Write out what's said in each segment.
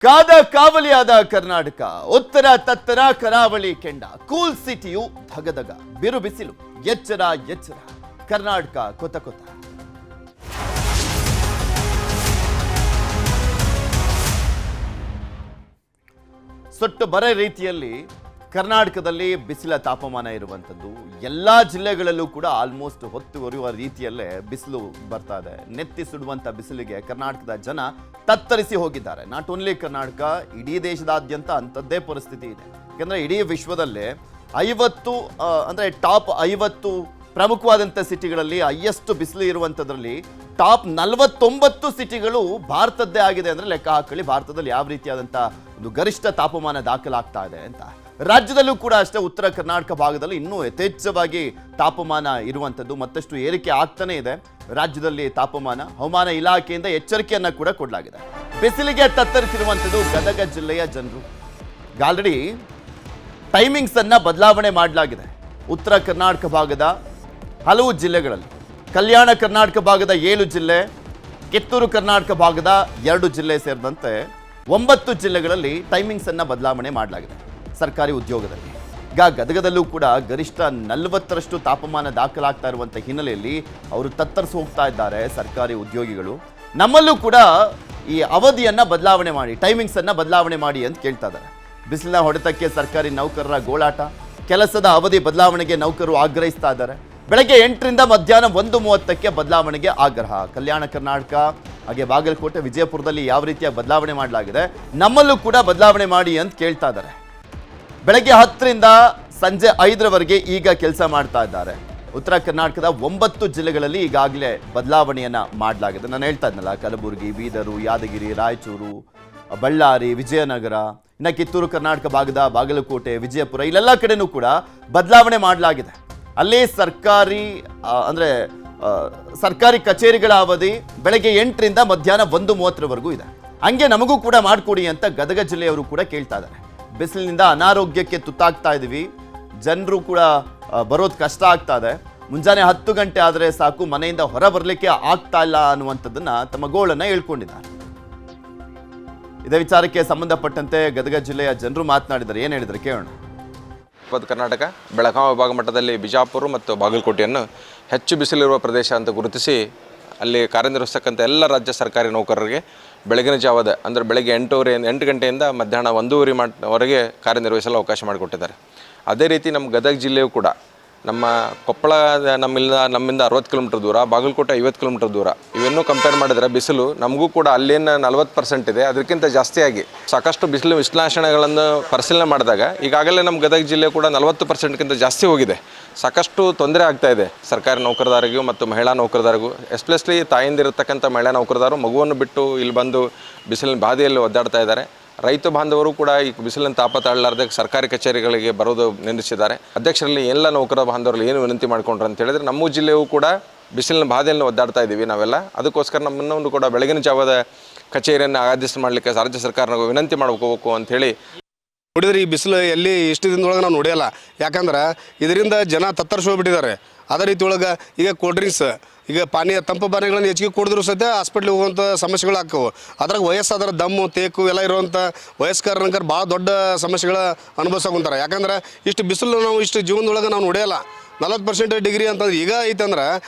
ಕಾದ ಕಾವಲಿಯಾದ ಕರ್ನಾಟಕ ಉತ್ತರ ತತ್ತರ ಕರಾವಳಿ ಕೆಂಡ ಕೂಲ್ ಸಿಟಿಯು ಧಗಧಗ ಬಿರು ಬಿಸಿಲು ಎಚ್ಚರ ಎಚ್ಚರ ಕರ್ನಾಟಕ ಕೊತ ಕೊತ ಸೊಟ್ಟು ಬರೆ ರೀತಿಯಲ್ಲಿ ಕರ್ನಾಟಕದಲ್ಲಿ ಬಿಸಿಲ ತಾಪಮಾನ ಇರುವಂಥದ್ದು ಎಲ್ಲ ಜಿಲ್ಲೆಗಳಲ್ಲೂ ಕೂಡ ಆಲ್ಮೋಸ್ಟ್ ಹೊತ್ತು ಉರಿಯುವ ರೀತಿಯಲ್ಲೇ ಬಿಸಿಲು ಬರ್ತಾ ಇದೆ. ನೆತ್ತಿ ಸುಡುವಂಥ ಬಿಸಿಲಿಗೆ ಕರ್ನಾಟಕದ ಜನ ತತ್ತರಿಸಿ ಹೋಗಿದ್ದಾರೆ. ನಾಟ್ ಓನ್ಲಿ ಕರ್ನಾಟಕ, ಇಡೀ ದೇಶದಾದ್ಯಂತ ಅಂಥದ್ದೇ ಪರಿಸ್ಥಿತಿ ಇದೆ. ಯಾಕಂದರೆ ಇಡೀ ವಿಶ್ವದಲ್ಲೇ 50 ಅಂದರೆ ಟಾಪ್ 50 ಪ್ರಮುಖವಾದಂಥ ಸಿಟಿಗಳಲ್ಲಿ ಹೈಯೆಸ್ಟ್ ಬಿಸಿಲು ಇರುವಂಥದ್ರಲ್ಲಿ ಟಾಪ್ 49 ಸಿಟಿಗಳು ಭಾರತದ್ದೇ ಆಗಿದೆ ಅಂದರೆ ಲೆಕ್ಕ ಹಾಕೊಳ್ಳಿ ಭಾರತದಲ್ಲಿ ಯಾವ ರೀತಿಯಾದಂಥ ಒಂದು ಗರಿಷ್ಠ ತಾಪಮಾನ ದಾಖಲಾಗ್ತಾ ಇದೆ ಅಂತ. ರಾಜ್ಯದಲ್ಲೂ ಕೂಡ ಅಷ್ಟೇ ಉತ್ತರ ಕರ್ನಾಟಕ ಭಾಗದಲ್ಲಿ ಇನ್ನೂ ಯಥೇಚ್ಛವಾಗಿ ತಾಪಮಾನ ಇರುವಂಥದ್ದು ಮತ್ತಷ್ಟು ಏರಿಕೆ ಆಗ್ತಾನೆ ಇದೆ. ರಾಜ್ಯದಲ್ಲಿ ತಾಪಮಾನ ಹವಾಮಾನ ಇಲಾಖೆಯಿಂದ ಎಚ್ಚರಿಕೆಯನ್ನು ಕೂಡ ಕೊಡಲಾಗಿದೆ. ಬಿಸಿಲಿಗೆ ತತ್ತರಿಸಿರುವಂಥದ್ದು ಗದಗ ಜಿಲ್ಲೆಯ ಜನರು. ಆಲ್ರೆಡಿ ಟೈಮಿಂಗ್ಸ್ ಅನ್ನ ಬದಲಾವಣೆ ಮಾಡಲಾಗಿದೆ. ಉತ್ತರ ಕರ್ನಾಟಕ ಭಾಗದ ಹಲವು ಜಿಲ್ಲೆಗಳಲ್ಲಿ, ಕಲ್ಯಾಣ ಕರ್ನಾಟಕ ಭಾಗದ 7 ಜಿಲ್ಲೆ, ಕಿತ್ತೂರು ಕರ್ನಾಟಕ ಭಾಗದ 2 ಜಿಲ್ಲೆ ಸೇರಿದಂತೆ 9 ಜಿಲ್ಲೆಗಳಲ್ಲಿ ಟೈಮಿಂಗ್ಸ್ ಅನ್ನ ಬದಲಾವಣೆ ಮಾಡಲಾಗಿದೆ. ಸರ್ಕಾರಿ ಉದ್ಯೋಗದಲ್ಲಿ ಈಗ ಗದಗದಲ್ಲೂ ಕೂಡ ಗರಿಷ್ಠ 40ರಷ್ಟು ತಾಪಮಾನ ದಾಖಲಾಗ್ತಾ ಇರುವಂಥ ಹಿನ್ನೆಲೆಯಲ್ಲಿ ಅವರು ತತ್ತರಿಸಿ ಹೋಗ್ತಾ ಇದ್ದಾರೆ ಸರ್ಕಾರಿ ಉದ್ಯೋಗಿಗಳು. ನಮ್ಮಲ್ಲೂ ಕೂಡ ಈ ಅವಧಿಯನ್ನ ಬದಲಾವಣೆ ಮಾಡಿ, ಟೈಮಿಂಗ್ಸ್ ಅನ್ನ ಬದಲಾವಣೆ ಮಾಡಿ ಅಂತ ಕೇಳ್ತಾ ಇದ್ದಾರೆ. ಬಿಸಿಲಿನ ಹೊಡೆತಕ್ಕೆ ಸರ್ಕಾರಿ ನೌಕರರ ಗೋಳಾಟ, ಕೆಲಸದ ಅವಧಿ ಬದಲಾವಣೆಗೆ ನೌಕರರು ಆಗ್ರಹಿಸ್ತಾ ಇದ್ದಾರೆ. ಬೆಳಗ್ಗೆ 8ರಿಂದ ಮಧ್ಯಾಹ್ನ 1:30ಕ್ಕೆ ಬದಲಾವಣೆಗೆ ಆಗ್ರಹ. ಕಲ್ಯಾಣ ಕರ್ನಾಟಕ ಹಾಗೆ ಬಾಗಲಕೋಟೆ, ವಿಜಯಪುರದಲ್ಲಿ ಯಾವ ರೀತಿಯ ಬದಲಾವಣೆ ಮಾಡಲಾಗಿದೆ, ನಮ್ಮಲ್ಲೂ ಕೂಡ ಬದಲಾವಣೆ ಮಾಡಿ ಅಂತ ಕೇಳ್ತಾ ಇದ್ದಾರೆ. ಬೆಳಗ್ಗೆ 10ರಿಂದ ಸಂಜೆ 5ರವರೆಗೆ ಈಗ ಕೆಲಸ ಮಾಡ್ತಾ ಇದ್ದಾರೆ. ಉತ್ತರ ಕರ್ನಾಟಕದ 9 ಜಿಲ್ಲೆಗಳಲ್ಲಿ ಈಗಾಗಲೇ ಬದಲಾವಣೆಯನ್ನ ಮಾಡಲಾಗಿದೆ. ನಾನು ಹೇಳ್ತಾ ಇದ್ನಲ್ಲ, ಕಲಬುರಗಿ, ಬೀದರು, ಯಾದಗಿರಿ, ರಾಯಚೂರು, ಬಳ್ಳಾರಿ, ವಿಜಯನಗರ, ಇನ್ನು ಕಿತ್ತೂರು ಕರ್ನಾಟಕ ಭಾಗದ ಬಾಗಲಕೋಟೆ, ವಿಜಯಪುರ, ಇಲ್ಲೆಲ್ಲ ಕಡೆನೂ ಕೂಡ ಬದಲಾವಣೆ ಮಾಡಲಾಗಿದೆ. ಅಲ್ಲಿ ಸರ್ಕಾರಿ ಕಚೇರಿಗಳ ಅವಧಿ ಬೆಳಗ್ಗೆ 8ರಿಂದ ಮಧ್ಯಾಹ್ನ 1:30ರವರೆಗೂ ಇದೆ. ಹಂಗೆ ನಮಗೂ ಕೂಡ ಮಾಡಿಕೊಡಿ ಅಂತ ಗದಗ ಜಿಲ್ಲೆಯವರು ಕೂಡ ಕೇಳ್ತಾ ಇದ್ದಾರೆ. ಬಿಸಿಲಿನಿಂದ ಅನಾರೋಗ್ಯಕ್ಕೆ ತುತ್ತಾಗ್ತಾ ಇದ್ದೀವಿ, ಜನರು ಕೂಡ ಬರೋದು ಕಷ್ಟ ಆಗ್ತಾ ಇದೆ. ಮುಂಜಾನೆ 10 ಗಂಟೆ ಆದರೆ ಸಾಕು, ಮನೆಯಿಂದ ಹೊರ ಬರಲಿಕ್ಕೆ ಆಗ್ತಾ ಇಲ್ಲ ಅನ್ನುವಂಥದ್ದನ್ನ ತಮ್ಮ ಗೋಳನ್ನು ಹೇಳ್ಕೊಂಡಿದ್ದಾರೆ. ಇದೇ ವಿಚಾರಕ್ಕೆ ಸಂಬಂಧಪಟ್ಟಂತೆ ಗದಗ ಜಿಲ್ಲೆಯ ಜನರು ಮಾತನಾಡಿದ್ದಾರೆ. ಏನು ಹೇಳಿದ್ದಾರೆ ಕೇಳೋಣ. ಕರ್ನಾಟಕ ಬೆಳಗಾವಿ ವಿಭಾಗ ಮಟ್ಟದಲ್ಲಿ ಬಿಜಾಪುರ ಮತ್ತು ಬಾಗಲಕೋಟೆಯನ್ನು ಹೆಚ್ಚು ಬಿಸಿಲಿರುವ ಪ್ರದೇಶ ಅಂತ ಗುರುತಿಸಿ ಅಲ್ಲಿ ಕಾರ್ಯನಿರ್ವಹಿಸ್ತಕ್ಕಂಥ ಎಲ್ಲ ರಾಜ್ಯ ಸರ್ಕಾರಿ ನೌಕರರಿಗೆ ಬೆಳಗಿನ ಜಾವದ ಅಂದರೆ ಬೆಳಗ್ಗೆ 8 ಗಂಟೆಯಿಂದ ಮಧ್ಯಾಹ್ನ 1:30ವರೆಗೆ ಕಾರ್ಯನಿರ್ವಹಿಸಲು ಅವಕಾಶ ಮಾಡಿಕೊಟ್ಟಿದ್ದಾರೆ. ಅದೇ ರೀತಿ ನಮ್ಮ ಗದಗ ಜಿಲ್ಲೆಯೂ ಕೂಡ ನಮ್ಮ ಕೊಪ್ಪಳ ನಮ್ಮಿಂದ 60 ಕಿಲೋಮೀಟರ್ ದೂರ, ಬಾಗಲಕೋಟೆ 50 ಕಿಲೋಮೀಟರ್ ದೂರ. ಇವೆನ್ನೂ ಕಂಪೇರ್ ಮಾಡಿದರೆ ಬಿಸಿಲು ನಮಗೂ ಕೂಡ ಅಲ್ಲೇನು 40% ಇದೆ, ಅದಕ್ಕಿಂತ ಜಾಸ್ತಿಯಾಗಿ ಸಾಕಷ್ಟು ಬಿಸಿಲು ವಿಶ್ಲೇಷಣೆಗಳನ್ನು ಪರಿಶೀಲನೆ ಮಾಡಿದಾಗ ಈಗಾಗಲೇ ನಮ್ಮ ಗದಗ ಜಿಲ್ಲೆ ಕೂಡ 40%ಕ್ಕಿಂತ ಜಾಸ್ತಿ ಹೋಗಿದೆ. ಸಾಕಷ್ಟು ತೊಂದರೆ ಆಗ್ತಾ ಇದೆ ಸರ್ಕಾರಿ ನೌಕರದಾರಿಗೂ ಮತ್ತು ಮಹಿಳಾ ನೌಕರದಾರಿಗೂ. ಎಸ್ಪೆಷಲಿ ತಾಯಿಂದಿರತಕ್ಕಂಥ ಮಹಿಳಾ ನೌಕರದಾರು ಮಗುವನ್ನು ಬಿಟ್ಟು ಇಲ್ಲಿ ಬಂದು ಬಿಸಿಲಿನ ಬಾಧೆಯಲ್ಲಿ ಒದ್ದಾಡ್ತಾ ಇದ್ದಾರೆ. ರೈತ ಬಾಂಧವರು ಕೂಡ ಈ ಬಿಸಿಲಿನ ತಾಪ ತಾಳಲಾರದೆ ಸರ್ಕಾರಿ ಕಚೇರಿಗಳಿಗೆ ಬರೋದು ನಿಲ್ಲಿಸಿದ್ದಾರೆ. ಅಧ್ಯಕ್ಷರಲ್ಲಿ ಎಲ್ಲ ನೌಕರ ಬಾಂಧವರಲ್ಲಿ ಏನು ವಿನಂತಿ ಮಾಡಿಕೊಂಡ್ರು ಅಂತ ಹೇಳಿದರೆ, ನಮ್ಮ ಜಿಲ್ಲೆಯೂ ಕೂಡ ಬಿಸಿಲಿನ ಬಾಧೆಯಲ್ಲಿ ಒದ್ದಾಡ್ತಾ ಇದ್ದೀವಿ ನಾವೆಲ್ಲ. ಅದಕ್ಕೋಸ್ಕರ ನಮ್ಮನ್ನು ಕೂಡ ಬೆಳಗಿನ ಜಾವದ ಕಚೇರಿಯನ್ನು ಆದೇಶ ಮಾಡಲಿಕ್ಕೆ ರಾಜ್ಯ ಸರ್ಕಾರ ವಿನಂತಿ ಮಾಡ್ಕೋಬೇಕು ಅಂಥೇಳಿ. ನೋಡಿದ್ರೆ ಈ ಬಿಸಿಲು ಎಲ್ಲಿ ಇಷ್ಟು ದಿನದೊಳಗೆ ನಾವು ನೋಡಿಯಲ್ಲ. ಯಾಕಂದ್ರೆ ಇದರಿಂದ ಜನ ತತ್ತರಿಸಿ ಹೋಗ್ಬಿಟ್ಟಿದ್ದಾರೆ. ಅದೇ ರೀತಿ ಒಳಗೆ ಈಗ ಕೋಲ್ಡ್ ಡ್ರಿಂಕ್ಸ್, ಈಗ ತಂಪು ಪಾನೀಯಗಳನ್ನು ಹೆಚ್ಚಿಗೆ ಕುಡಿದ್ರೂ ಸಹಿತ ಹಾಸ್ಪಿಟ್ಲಿಗೆ ಹೋಗುವಂಥ ಸಮಸ್ಯೆಗಳು ಆಗ್ತವೆ. ಅದ್ರಾಗ ವಯಸ್ಸಾದ್ರೆ ದಮ್ಮು, ತೇಕು ಎಲ್ಲ ಇರುವಂಥ ವಯಸ್ಕರನಕರ್ ಭಾಳ ದೊಡ್ಡ ಸಮಸ್ಯೆಗಳ ಅನುಭವಿಸ್ಕೊಂತಾರೆ. ಯಾಕಂದ್ರೆ ಇಷ್ಟು ಬಿಸಿಲು ನಾವು ಇಷ್ಟು ಜೀವನದೊಳಗೆ ನಾವು ನೋಡಿಯಲ್ಲ. 40% ಡಿಗ್ರಿ ಅಂತಂದ್ರೆ ಈಗ ಐತಂದ್ರೆ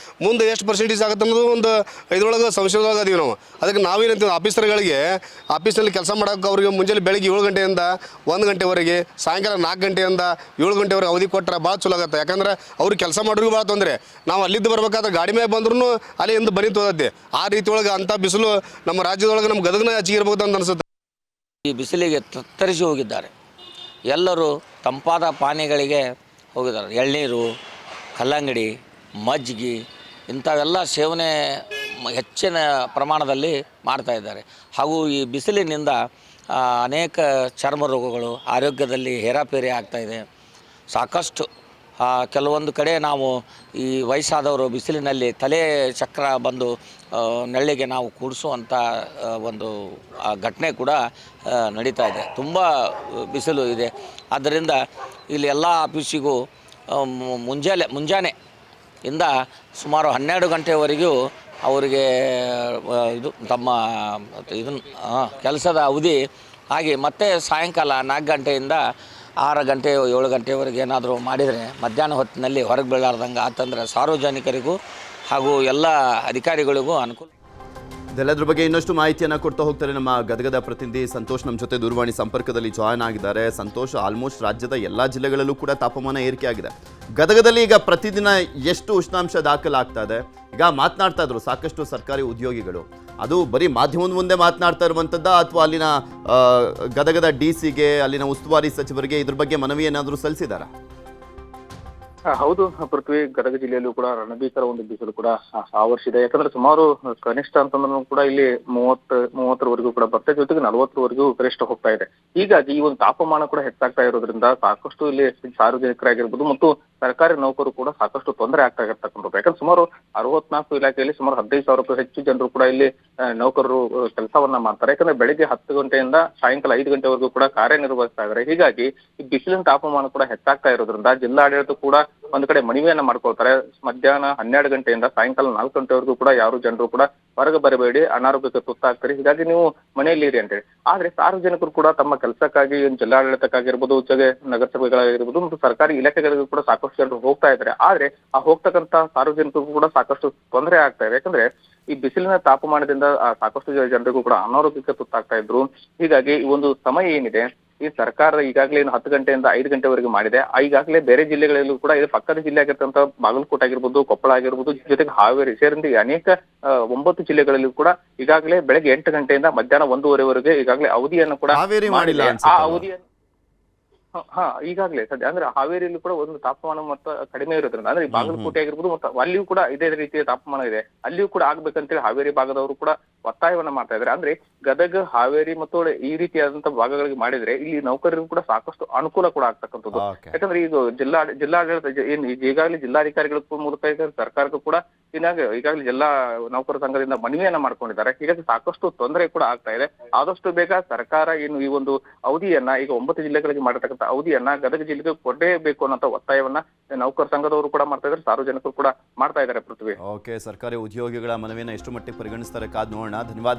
ಮುಂದೆ ಎಷ್ಟು ಪರ್ಸೆಂಟೇಜ್ ಆಗುತ್ತೆ ಅನ್ನೋದು ಒಂದು ಇದರೊಳಗೆ ಸಂಶಯದೊಳಗೆ ಅದೀವಿ ನಾವು. ಅದಕ್ಕೆ ನಾವೇನಂತೀವಿ, ಆಫೀಸರ್ಗಳಿಗೆ ಆಫೀಸ್ನಲ್ಲಿ ಕೆಲಸ ಮಾಡೋಕೆ ಅವ್ರಿಗೆ ಮುಂಜಾನೆ ಬೆಳಗ್ಗೆ 7 ಗಂಟೆಯಿಂದ 1 ಗಂಟೆವರೆಗೆ, ಸಾಯಂಕಾಲ 4 ಗಂಟೆಯಿಂದ 7 ಗಂಟೆವರೆಗೆ ಅವಧಿ ಕೊಟ್ಟರೆ ಭಾಳ ಚಲೋ ಆಗುತ್ತೆ. ಯಾಕಂದ್ರೆ ಅವ್ರಿಗೆ ಕೆಲಸ ಮಾಡೋರಿಗೂ ಭಾಳ ತೊಂದರೆ. ನಾವು ಅಲ್ಲಿದ್ದು ಬರ್ಬೇಕಾದ್ರೆ ಗಾಡಿ ಮೇಲೆ ಬಂದ್ರೂ ಅಲ್ಲಿ ಎಂದು ಬನಿ ತೋದತ್ತೆ. ಆ ರೀತಿ ಒಳಗೆ ಅಂಥ ಬಿಸಿಲು ನಮ್ಮ ರಾಜ್ಯದೊಳಗೆ ನಮ್ಮ ಗದಗನ ಹೆಚ್ಚಿಗೆ ಇರ್ಬೋದು ಅಂತ ಅನಿಸುತ್ತೆ. ಈ ಬಿಸಿಲಿಗೆ ತತ್ತರಿಸಿ ಹೋಗಿದ್ದಾರೆ. ಎಲ್ಲರೂ ತಂಪಾದ ಪಾನೀಯಗಳಿಗೆ ಹೋಗಿದ್ದಾರೆ. ಎಳ್ನೀರು, ಕಲ್ಲಂಗಡಿ, ಮಜ್ಜಿಗೆ ಇಂಥವೆಲ್ಲ ಸೇವನೆ ಹೆಚ್ಚಿನ ಪ್ರಮಾಣದಲ್ಲಿ ಮಾಡ್ತಾಯಿದ್ದಾರೆ. ಹಾಗೂ ಈ ಬಿಸಿಲಿನಿಂದ ಅನೇಕ ಚರ್ಮ ರೋಗಗಳು, ಆರೋಗ್ಯದಲ್ಲಿ ಹೇರಾಪೇರಿ ಆಗ್ತಾಯಿದೆ. ಸಾಕಷ್ಟು ಕೆಲವೊಂದು ಕಡೆ ನಾವು ಈ ವಯಸ್ಸಾದವರು ಬಿಸಿಲಿನಲ್ಲಿ ತಲೆ ಚಕ್ರ ಬಂದು ನೆರಳಿಗೆ ನಾವು ಕೂಡಿಸುವಂಥ ಒಂದು ಘಟನೆ ಕೂಡ ನಡೀತಾ ಇದೆ. ತುಂಬ ಬಿಸಿಲು ಇದೆ. ಆದ್ದರಿಂದ ಇಲ್ಲಿ ಎಲ್ಲ ಆಫೀಸಿಗೂ ಮುಂಜಾನೆಯಿಂದ ಸುಮಾರು 12 ಗಂಟೆವರೆಗೂ ಅವರಿಗೆ ಇದು ತಮ್ಮ ಇದನ್ನು ಕೆಲಸದ ಅವಧಿ ಹಾಗೆ ಮತ್ತೆ ಸಾಯಂಕಾಲ 4 ಗಂಟೆಯಿಂದ 6 ಗಂಟೆ 7 ಗಂಟೆವರೆಗೆ ಏನಾದರೂ ಮಾಡಿದರೆ ಮಧ್ಯಾಹ್ನ ಹೊತ್ತಿನಲ್ಲಿ ಹೊರಗೆ ಬೀಳಾರ್ದಂಗೆ ಆತಂದ್ರೆ ಸಾರ್ವಜನಿಕರಿಗೂ ಹಾಗೂ ಎಲ್ಲ ಅಧಿಕಾರಿಗಳಿಗೂ ಅನುಕೂಲ. ಇದೆಲ್ಲದ್ರ ಬಗ್ಗೆ ಇನ್ನಷ್ಟು ಮಾಹಿತಿಯನ್ನು ಕೊಡ್ತಾ ಹೋಗ್ತಾರೆ ನಮ್ಮ ಗದಗದ ಪ್ರತಿನಿಧಿ ಸಂತೋಷ್. ನಮ್ಮ ಜೊತೆ ದೂರವಾಣಿ ಸಂಪರ್ಕದಲ್ಲಿ ಜಾಯ್ನ್ ಆಗಿದ್ದಾರೆ. ಸಂತೋಷ್, ಆಲ್ಮೋಸ್ಟ್ ರಾಜ್ಯದ ಎಲ್ಲ ಜಿಲ್ಲೆಗಳಲ್ಲೂ ಕೂಡ ತಾಪಮಾನ ಏರಿಕೆ ಆಗಿದೆ. ಗದಗದಲ್ಲಿ ಈಗ ಪ್ರತಿದಿನ ಎಷ್ಟು ಉಷ್ಣಾಂಶ ದಾಖಲಾಗ್ತಾ ಇದೆ? ಈಗ ಮಾತನಾಡ್ತಾ ಇದ್ರು ಸಾಕಷ್ಟು ಸರ್ಕಾರಿ ಉದ್ಯೋಗಿಗಳು, ಅದು ಬರೀ ಮಾಧ್ಯಮದ ಮುಂದೆ ಮಾತನಾಡ್ತಾ ಇರುವಂಥದ್ದ ಅಥವಾ ಅಲ್ಲಿನ ಗದಗದ DC ಗೆ, ಅಲ್ಲಿನ ಉಸ್ತುವಾರಿ ಸಚಿವರಿಗೆ ಇದ್ರ ಬಗ್ಗೆ ಮನವಿ ಏನಾದರೂ ಸಲ್ಲಿಸಿದಾರಾ? ಹೌದು ಪೃಥ್ವಿ, ಗದಗ ಜಿಲ್ಲೆಯಲ್ಲೂ ಕೂಡ ರಣಭೀಕರ ಒಂದು ಬಿಸಿಲು ಕೂಡ ಆವರಿಸಿದೆ. ಯಾಕಂದ್ರೆ ಸುಮಾರು ಕನಿಷ್ಠ ಅಂತಂದ್ರೂ ಕೂಡ ಇಲ್ಲಿ 30ವರೆಗೂ ಕೂಡ ಬರ್ತದೆ, ಜೊತೆಗೆ 40ವರೆಗೂ ಗರಿಷ್ಠ ಹೋಗ್ತಾ ಇದೆ. ಹೀಗಾಗಿ ಈ ಒಂದು ತಾಪಮಾನ ಕೂಡ ಹೆಚ್ಚಾಗ್ತಾ ಇರೋದ್ರಿಂದ ಸಾಕಷ್ಟು ಇಲ್ಲಿ ಸಾರ್ವಜನಿಕರಾಗಿರ್ಬೋದು ಮತ್ತು ಸರ್ಕಾರಿ ನೌಕರು ಕೂಡ ಸಾಕಷ್ಟು ತೊಂದರೆ ಆಗ್ತಾ ಇರ್ತಕ್ಕಂಥದ್ದು. ಯಾಕಂದ್ರೆ ಸುಮಾರು 64 ಇಲಾಖೆಯಲ್ಲಿ ಸುಮಾರು 15,000ಕ್ಕೂ ಹೆಚ್ಚು ಜನರು ಕೂಡ ಇಲ್ಲಿ ನೌಕರರು ಕೆಲಸವನ್ನ ಮಾಡ್ತಾರೆ. ಯಾಕಂದ್ರೆ ಬೆಳಿಗ್ಗೆ 10 ಗಂಟೆಯಿಂದ ಸಾಯಂಕಾಲ 5 ಗಂಟೆವರೆಗೂ ಕೂಡ ಕಾರ್ಯನಿರ್ವಹಿಸ್ತಾ ಇದ್ದಾರೆ. ಹೀಗಾಗಿ ಈ ಬಿಸಿಲಿನ ತಾಪಮಾನ ಕೂಡ ಹೆಚ್ಚಾಗ್ತಾ ಇರೋದ್ರಿಂದ ಜಿಲ್ಲಾಡಳಿತ ಕೂಡ ಒಂದು ಕಡೆ ಮನವಿಯನ್ನ ಮಾಡ್ಕೊಳ್ತಾರೆ. ಮಧ್ಯಾಹ್ನ 12 ಗಂಟೆಯಿಂದ ಸಾಯಂಕಾಲ 4 ಗಂಟೆವರೆಗೂ ಕೂಡ ಯಾರು ಜನರು ಕೂಡ ಹೊರಗೆ ಬರಬೇಡಿ, ಅನಾರೋಗ್ಯಕ್ಕೆ ತುತ್ತಾಗ್ತಾರೆ, ಹೀಗಾಗಿ ನೀವು ಮನೆಯಲ್ಲಿ ಇರಿ ಅಂತೇಳಿ. ಆದ್ರೆ ಸಾರ್ವಜನಿಕರು ಕೂಡ ತಮ್ಮ ಕೆಲಸಕ್ಕಾಗಿ ಜಿಲ್ಲಾಡಳಿತಕ್ಕಾಗಿರ್ಬೋದು, ಜೊತೆಗೆ ನಗರಸಭೆಗಳಾಗಿರ್ಬೋದು ಮತ್ತು ಸರ್ಕಾರಿ ಇಲಾಖೆಗಳಿಗೂ ಕೂಡ ಸಾಕಷ್ಟು ಜನರು ಹೋಗ್ತಾ ಇದ್ದಾರೆ. ಆದ್ರೆ ಆ ಹೋಗ್ತಕ್ಕಂತ ಸಾರ್ವಜನಿಕರಿಗೂ ಕೂಡ ಸಾಕಷ್ಟು ತೊಂದರೆ ಆಗ್ತಾ ಇದೆ. ಯಾಕಂದ್ರೆ ಈ ಬಿಸಿಲಿನ ತಾಪಮಾನದಿಂದ ಸಾಕಷ್ಟು ಜನರಿಗೂ ಕೂಡ ಅನಾರೋಗ್ಯಕ್ಕೆ ತುತ್ತಾಗ್ತಾ ಇದ್ರು. ಹೀಗಾಗಿ ಈ ಒಂದು ಸಮಯ ಏನಿದೆ, ಈ ಸರ್ಕಾರ ಈಗಾಗಲೇ 10 ಗಂಟೆಯಿಂದ 5 ಗಂಟೆವರೆಗೆ ಮಾಡಿದೆ. ಈಗಾಗಲೇ ಬೇರೆ ಜಿಲ್ಲೆಗಳಲ್ಲೂ ಕೂಡ ಇದು ಪಕ್ಕದ ಜಿಲ್ಲೆ ಆಗಿರ್ತಂತ ಬಾಗಲಕೋಟೆ ಆಗಿರ್ಬೋದು, ಕೊಪ್ಪಳ ಆಗಿರ್ಬೋದು, ಜೊತೆಗೆ ಹಾವೇರಿ ಸೇರಿದಂತೆ ಅನೇಕ 9 ಜಿಲ್ಲೆಗಳಲ್ಲಿ ಕೂಡ ಈಗಾಗಲೇ ಬೆಳಗ್ಗೆ 8 ಗಂಟೆಯಿಂದ ಮಧ್ಯಾಹ್ನ 1:30ವರೆಗೆ ಈಗಾಗಲೇ ಅವಧಿಯನ್ನು ಕೂಡ ಹಾವೇರಿ ಮಾಡಿಲ್ಲ ಆ ಅವಧಿಯನ್ನು ಈಗಾಗಲೇ ಸದ್ಯ ಅಂದ್ರೆ ಹಾವೇರಿಯಲ್ಲಿ ಕೂಡ ಒಂದು ತಾಪಮಾನ ಮತ್ತು ಕಡಿಮೆ ಇರೋದ್ರಿಂದ, ಅಂದ್ರೆ ಈ ಬಾಗಲಕೋಟೆ ಆಗಿರ್ಬೋದು ಮತ್ತು ಅಲ್ಲಿಯೂ ಕೂಡ ಇದೇ ರೀತಿಯ ತಾಪಮಾನ ಇದೆ, ಅಲ್ಲಿಯೂ ಕೂಡ ಆಗ್ಬೇಕಂತೇಳಿ ಹಾವೇರಿ ಭಾಗದವರು ಕೂಡ ಒತ್ತಾಯವನ್ನ ಮಾಡ್ತಾ ಇದ್ದಾರೆ. ಅಂದ್ರೆ ಗದಗ, ಹಾವೇರಿ ಮತ್ತು ಈ ರೀತಿಯಾದಂತಹ ಭಾಗಗಳಿಗೆ ಮಾಡಿದ್ರೆ ಇಲ್ಲಿ ನೌಕರರಿಗೂ ಕೂಡ ಸಾಕಷ್ಟು ಅನುಕೂಲ ಕೂಡ ಆಗ್ತಕ್ಕಂಥದ್ದು. ಯಾಕಂದ್ರೆ ಈಗ ಜಿಲ್ಲಾಡಳಿತ ಈಗಾಗಲೇ ಜಿಲ್ಲಾಧಿಕಾರಿಗಳ ಮೂಲಕ ಸರ್ಕಾರಕ್ಕೂ ಕೂಡ ಈಗಾಗಲೇ ಜಿಲ್ಲಾ ನೌಕರ ಸಂಘದಿಂದ ಮನವಿಯನ್ನ ಮಾಡ್ಕೊಂಡಿದ್ದಾರೆ. ಹೀಗಾಗಿ ಸಾಕಷ್ಟು ತೊಂದರೆ ಕೂಡ ಆಗ್ತಾ ಇದೆ. ಆದಷ್ಟು ಬೇಗ ಸರ್ಕಾರ ಏನು ಈ ಒಂದು ಅವಧಿಯನ್ನ ಈಗ 9 ಜಿಲ್ಲೆಗಳಿಗೆ ಮಾಡಿರ್ತಕ್ಕಂಥ ಅವಧಿಯನ್ನ ಗದಗ ಜಿಲ್ಲೆಗೆ ಕೊಡಲೇಬೇಕು ಅನ್ನೋ ಒತ್ತಾಯವನ್ನ ನೌಕರ ಸಂಘದವರು ಕೂಡ ಮಾಡ್ತಾ ಇದ್ದಾರೆ, ಸಾರ್ವಜನಿಕರು ಕೂಡ ಮಾಡ್ತಾ ಇದ್ದಾರೆ. ಪೃಥ್ವಿ, ಓಕೆ, ಸರ್ಕಾರಿ ಉದ್ಯೋಗಿಗಳ ಮನವಿಯನ್ನು ಎಷ್ಟು ಮಟ್ಟಿಗೆ ಪರಿಗಣಿಸ್ತಾರೆ ಕಾದ್ ನೋಡೋಣ. ಧನ್ಯವಾದ.